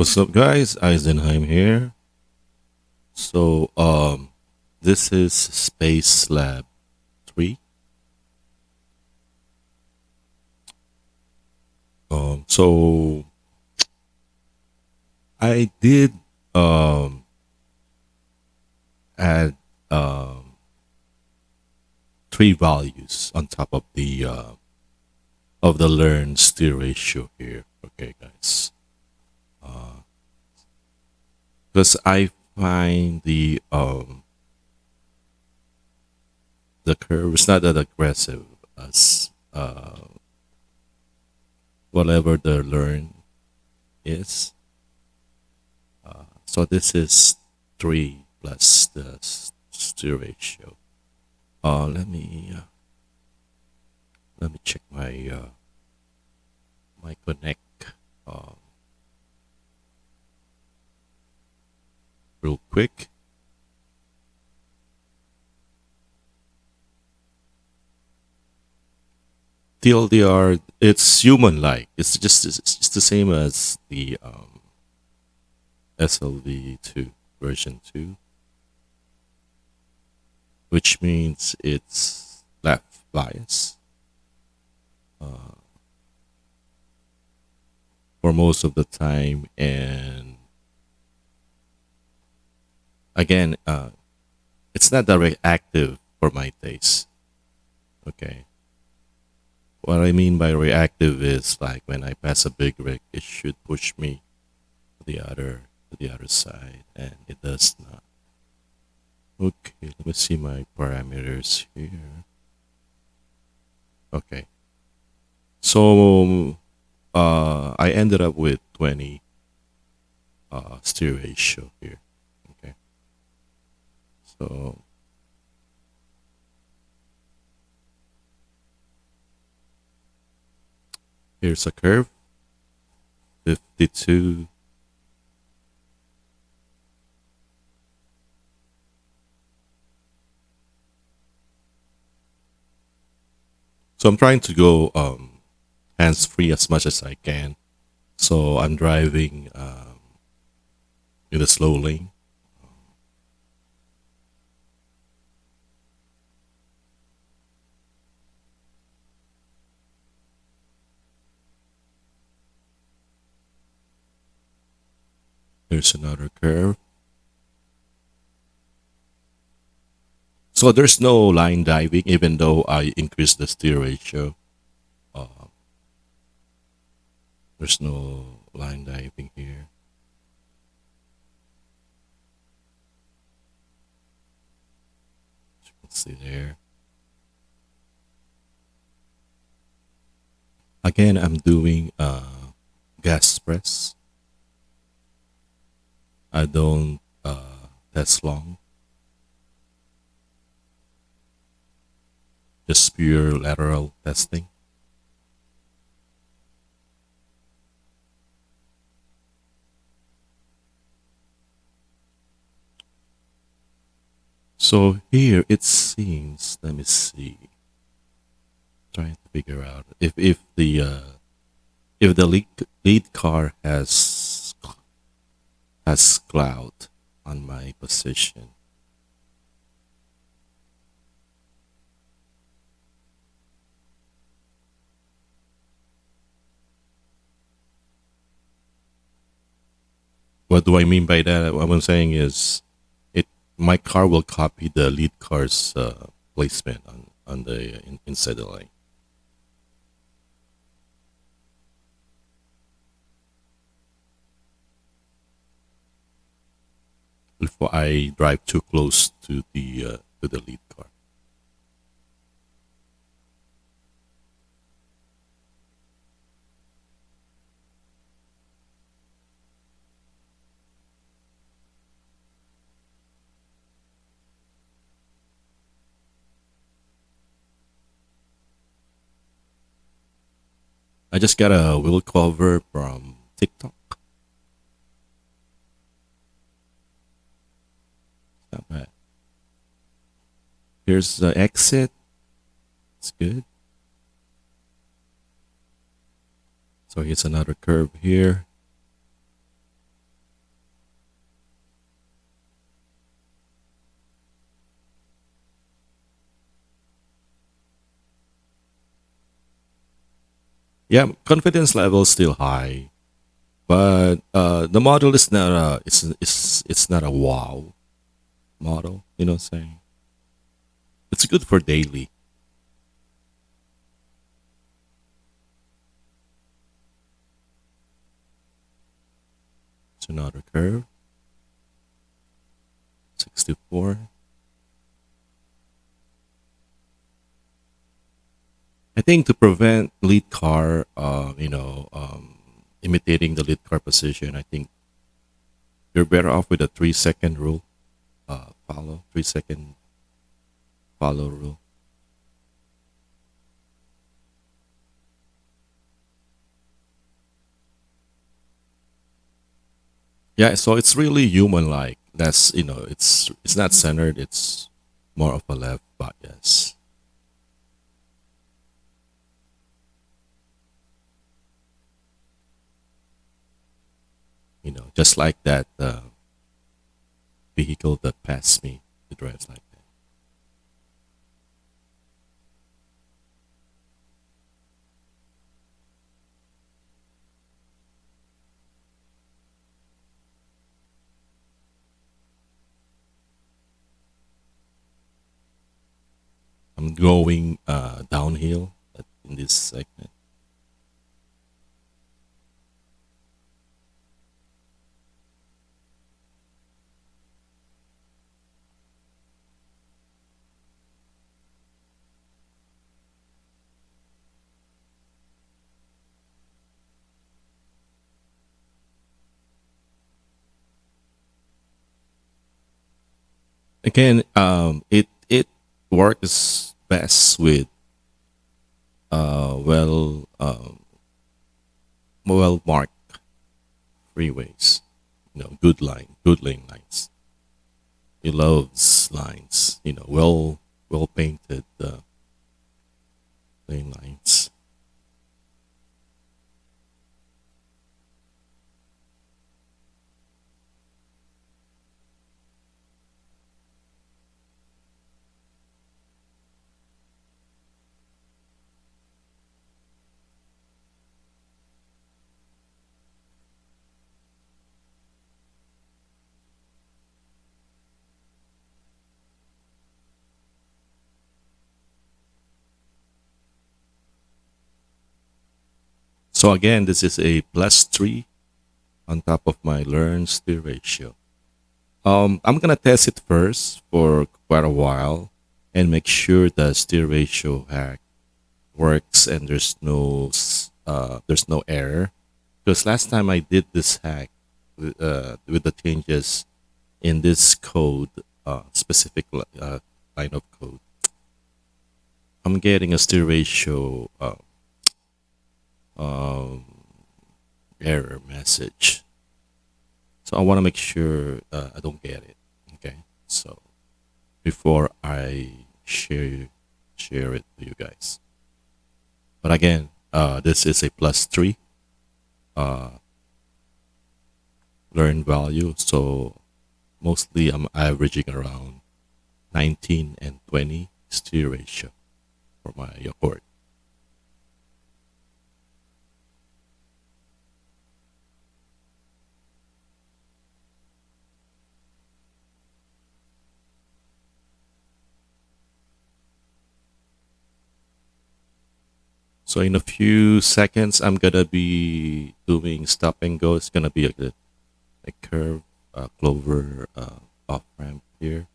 What's up, guys? Eisenheim here. So, this is Space Lab 3. So I did add three values on top of the learn steer ratio here. Okay, guys. Because I find the curve is not that aggressive as whatever the learn is. So this is 3 plus the steer ratio. Uh, let me uh, let me check my connect uh, real quick. TLDR, it's human-like. It's the same as the SLV2 version 2, which means it's left bias for most of the time. And again, it's not that reactive for my taste. Okay. What I mean by reactive is like when I pass a big rig, it should push me to the other side, and it does not. Okay, let me see my parameters here. Okay, so I ended up with 20 steer ratio here. Okay, so here's a curve 52. So I'm trying to go hands free as much as I can. So I'm driving in a slow lane. There's another curve. So there's no line diving, even though I increase the steer ratio. Uh, there's no line diving here. As you can see there. Again, I'm doing gas press. I don't test long. Just pure lateral testing. So here it seems. Let me see. Trying to figure out if the lead car has cloud on my position. What do I mean by that? What I'm saying is, it my car will copy the lead car's placement on the inside the lane. Before I drive too close to the lead car. I just got a wheel cover from TikTok. Not bad. Here's the exit. It's good. So here's another curve here. Yeah, confidence level still high, but the model is not a it's not a wow model. You know what I'm saying? It's good for daily. It's another curve, 64. I think to prevent lead car, imitating the lead car position, I think you're better off with a 3 second rule. Follow 3 second follow rule. Yeah, so it's really human like. That's it's not centered. It's more of a left bias. Just like that vehicle that passed me. It drives like that. I'm going downhill in this segment. Again, it works best with well marked freeways. Good lane lines. He loves lines. Well painted lane lines. So again, this is a +3 on top of my learn steer ratio. I'm gonna test it first for quite a while and make sure the steer ratio hack works and there's no error. Because last time I did this hack with the changes in this code, specific line of code, I'm getting a steer ratio um, error message. So I want to make sure I don't get it. Okay, so before I share it to you guys. But again, this is a +3 uh, learned value. So mostly I'm averaging around 19 and 20 steer ratio for my accord. So in a few seconds, I'm gonna be doing stop and go. It's gonna be a curve, clover off ramp here.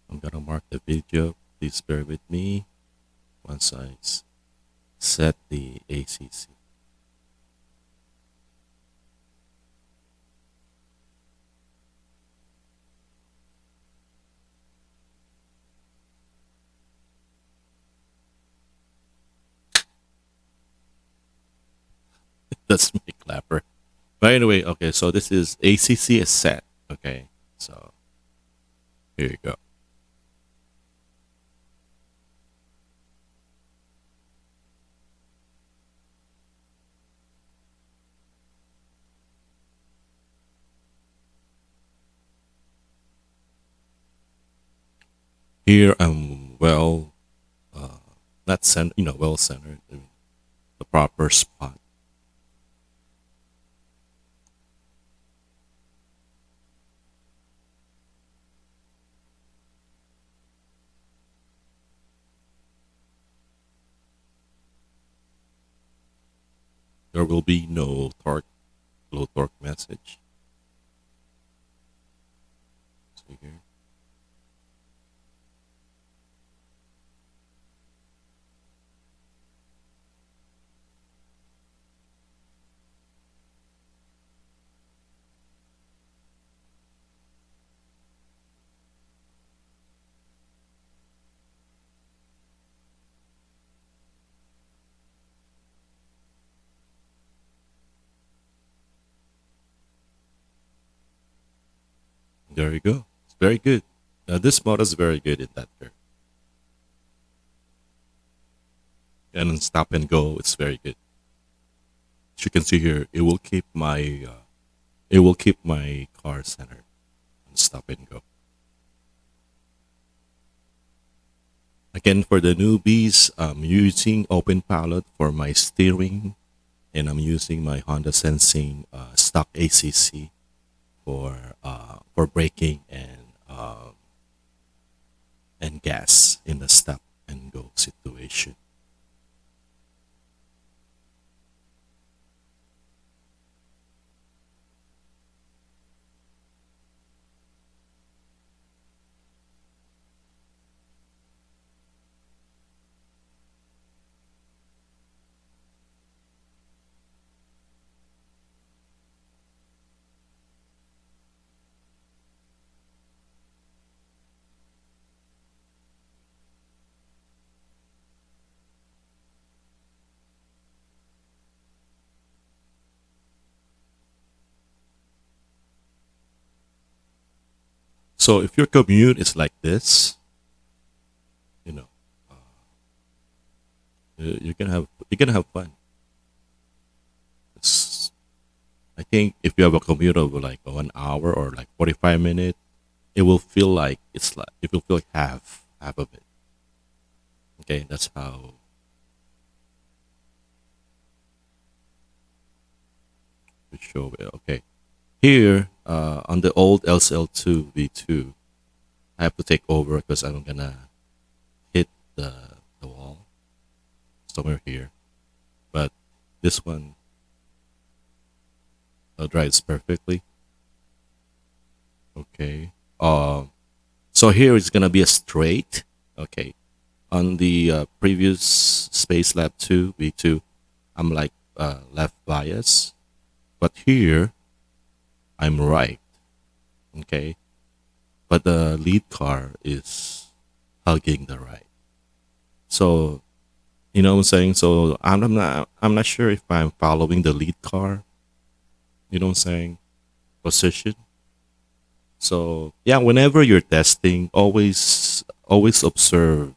I'm gonna mark the video. Please bear with me once set the ACC. That's me clapper. But anyway, okay, so this is ACC is set. Okay, so here you go. Here I'm well, uh, not centered, well centered, in the proper spot. There will be no torque, low torque message. See here. There you go. It's very good. This model is very good in that curve. And in stop and go, it's very good. As you can see here, it will keep my car centered and stop and go. Again, for the newbies, I'm using Open Pilot for my steering, and I'm using my Honda Sensing stock ACC for braking and gas in the stop and go situation. So if your commute is like this, you know, you can have fun. It's, I think if you have a commute of like 1 hour or like 45 minutes, it will feel like half of it. Okay, that's how we show it. Okay, here on the old LCL2 V2, I have to take over because I'm gonna hit the wall somewhere here. But this one drives perfectly. Okay. So here it's gonna be a straight. Okay. On the previous Space Lab 2 V2, I'm like left bias, but here I'm right. Okay. But the lead car is hugging the right. So you know what I'm saying. So I'm not sure if I'm following the lead car. You know what I'm saying? Position. So yeah, whenever you're testing, always observe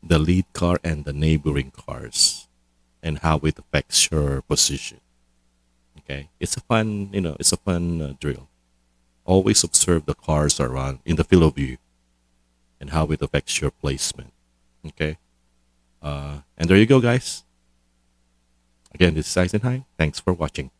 the lead car and the neighboring cars and how it affects your position. Okay, it's a fun drill. Always observe the cars around in the field of view and how it affects your placement. Okay, and there you go, guys. Again, this is Eisenheim. Thanks for watching.